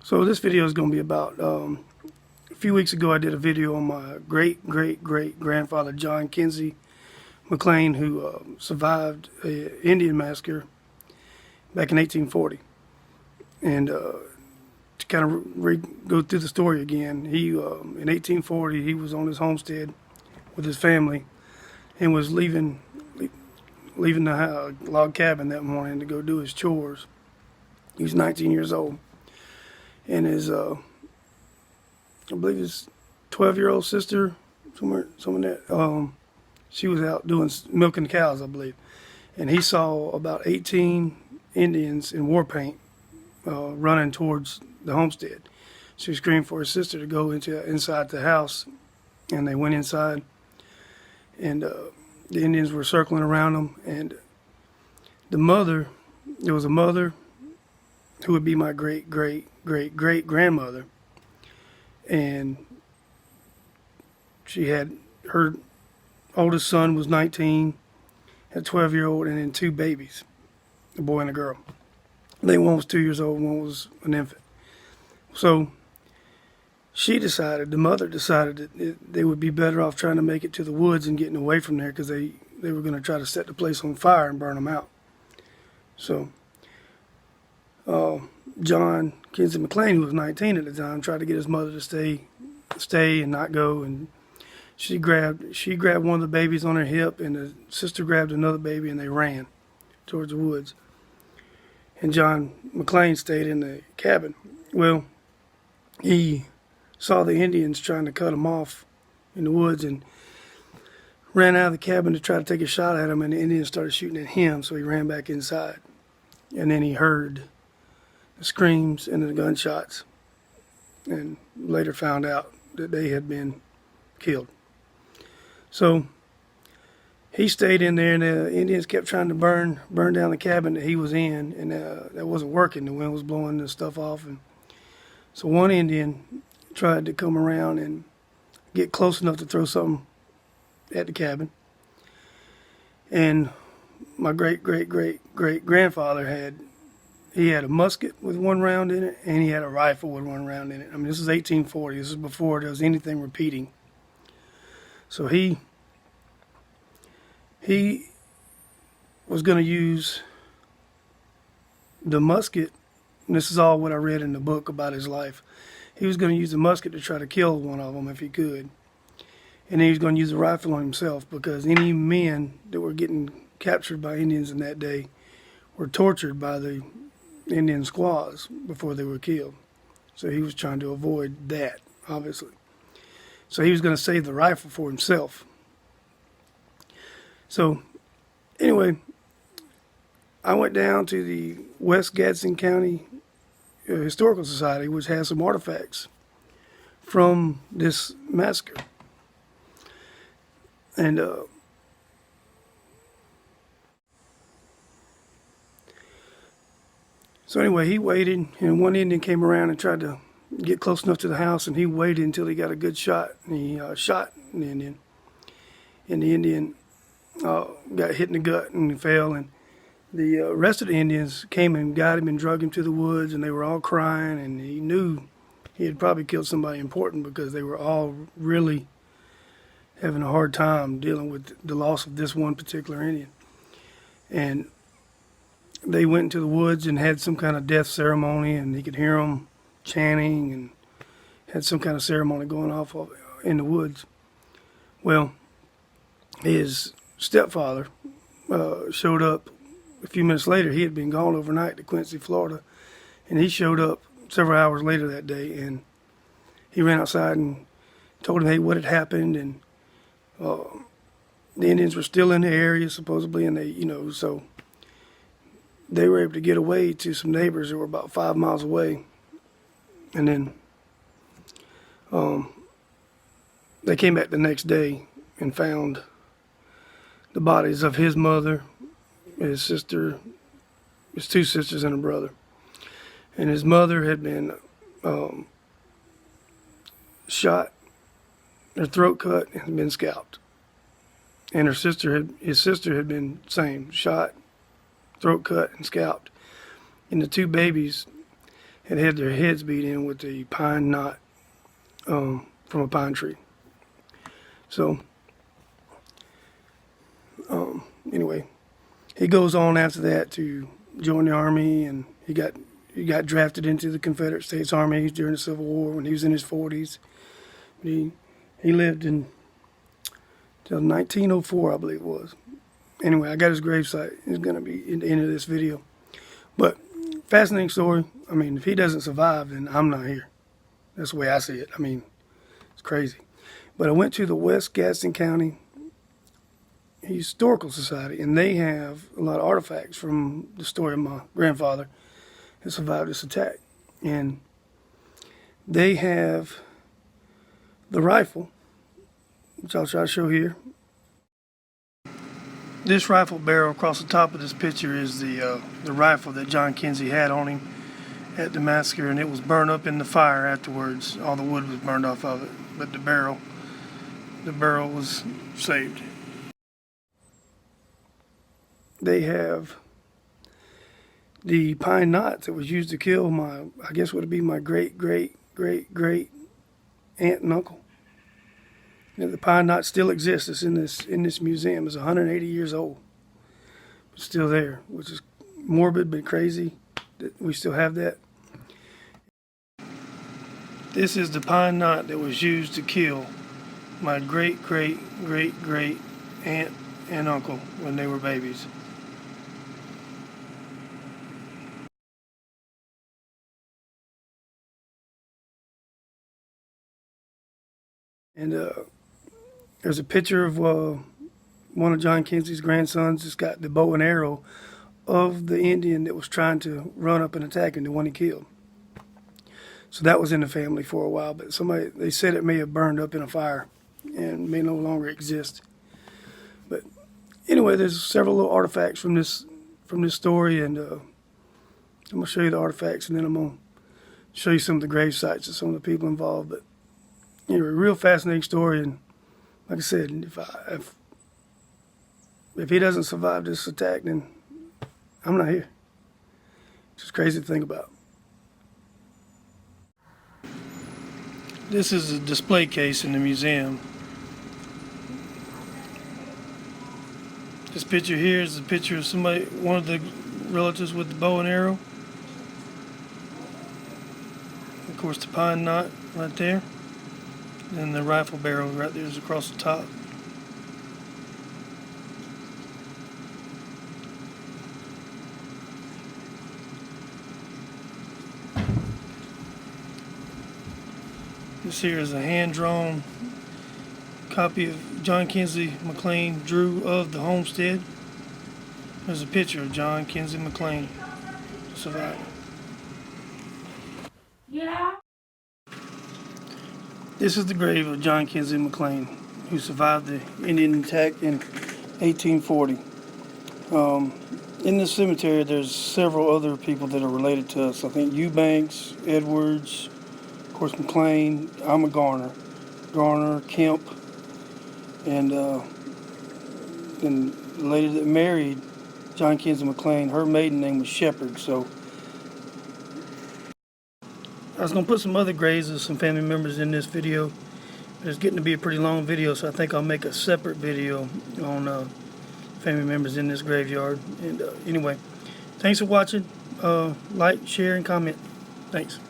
So this video is going to be about, a few weeks ago I did a video on my great-great-great-grandfather John Kenzie McLane, who survived an Indian massacre back in 1840. And to kind of go through the story again, he in 1840 he was on his homestead with his family and was leaving the log cabin that morning to go do his chores. He was 19 years old. And his, I believe his 12-year-old sister, somewhere that, she was out milking cows, I believe. And he saw about 18 Indians in war paint running towards the homestead. So he screamed for his sister to go inside the house, and they went inside. And the Indians were circling around them, and there was a mother who would be my great-great-great-great-grandmother, and she had, her oldest son was 19, had a 12-year-old, and then two babies, a boy and a girl. I think one was 2 years old, one was an infant. So the mother decided that they would be better off trying to make it to the woods and getting away from there, because they were going to try to set the place on fire and burn them out. So John Kenzie McLane, who was 19 at the time, tried to get his mother to stay and not go, and she grabbed one of the babies on her hip, and the sister grabbed another baby, and they ran towards the woods. And John McLane stayed in the cabin. Well, he saw the Indians trying to cut him off in the woods and ran out of the cabin to try to take a shot at him, and the Indians started shooting at him, so he ran back inside. And then he heard the screams and the gunshots, and later found out that they had been killed. So he stayed in there, and the Indians kept trying to burn down the cabin that he was in, and that wasn't working. The wind was blowing the stuff off, and so one Indian tried to come around and get close enough to throw something at the cabin, and my great-great-great-great-grandfather had a musket with one round in it, and he had a rifle with one round in it. I mean, this is 1840. This is before there was anything repeating. So he was going to use the musket, and this is all what I read in the book about his life. He was going to use the musket to try to kill one of them if he could. And then he was going to use the rifle on himself, because any men that were getting captured by Indians in that day were tortured by the Indian squaws before they were killed. So he was trying to avoid that, obviously. So he was going to save the rifle for himself. So anyway, I went down to the West Gadsten County Historical Society, which has some artifacts from this massacre. And so anyway, he waited, and one Indian came around and tried to get close enough to the house, and he waited until he got a good shot, and he shot an Indian. And the Indian got hit in the gut and fell, and the rest of the Indians came and got him and drug him to the woods, and they were all crying, and he knew he had probably killed somebody important, because they were all really having a hard time dealing with the loss of this one particular Indian. And they went into the woods and had some kind of death ceremony, and he could hear them chanting and had some kind of ceremony going off in the woods. Well, his stepfather showed up a few minutes later. He had been gone overnight to Quincy, Florida, and he showed up several hours later that day, and he ran outside and told him, hey, what had happened, and the Indians were still in the area supposedly, and so they were able to get away to some neighbors that were about 5 miles away. And then they came back the next day and found the bodies of his mother, his sister, his two sisters, and a brother. And his mother had been shot, her throat cut, and had been scalped. And his sister had been same, shot, throat cut, and scalped. And the two babies had had their heads beat in with a pine knot from a pine tree. So anyway, he goes on after that to join the Army, and he got drafted into the Confederate States Army during the Civil War when he was in his 40s. He lived until 1904, I believe it was. Anyway, I got his gravesite. It's going to be in the end of this video. But fascinating story. I mean, if he doesn't survive, then I'm not here. That's the way I see it. I mean, it's crazy. But I went to the West Gadsten County Historical Society, and they have a lot of artifacts from the story of my grandfather who survived this attack. And they have the rifle, which I'll try to show here. This rifle barrel across the top of this picture is the rifle that John Kenzie had on him at the massacre, and it was burned up in the fire afterwards. All the wood was burned off of it, but the barrel was saved. They have the pine knots that was used to kill I guess would be my great aunt and uncle. And the pine knot still exists. It's in this museum. It's 180 years old. It's still there, which is morbid but crazy that we still have that. This is the pine knot that was used to kill my great aunt and uncle when they were babies. And there's a picture of one of John Kenzie's grandsons. It's got the bow and arrow of the Indian that was trying to run up and attack him, the one he killed. So that was in the family for a while, but they said it may have burned up in a fire and may no longer exist. But anyway, there's several little artifacts from this story, and I'm gonna show you the artifacts, and then I'm gonna show you some of the grave sites of some of the people involved. But anyway, real fascinating story, and like I said, if he doesn't survive this attack, then I'm not here. It's just crazy to think about. This is a display case in the museum. This picture here is a picture of one of the relatives with the bow and arrow. Of course, the pine knot right there. And the rifle barrel right there is across the top. This here is a hand-drawn copy of John Kenzie McLane drew of the homestead. There's a picture of John Kenzie McLane, survivor. Yeah. This is the grave of John Kenzie McLane, who survived the Indian attack in 1840. In the cemetery, there's several other people that are related to us. I think Eubanks, Edwards, of course McLean. I'm a Garner, Kemp, and the lady that married John Kenzie McLane, her maiden name was Shepherd. So I was going to put some other graves of some family members in this video. It's getting to be a pretty long video, so I think I'll make a separate video on family members in this graveyard. And anyway, thanks for watching. Like, share, and comment. Thanks.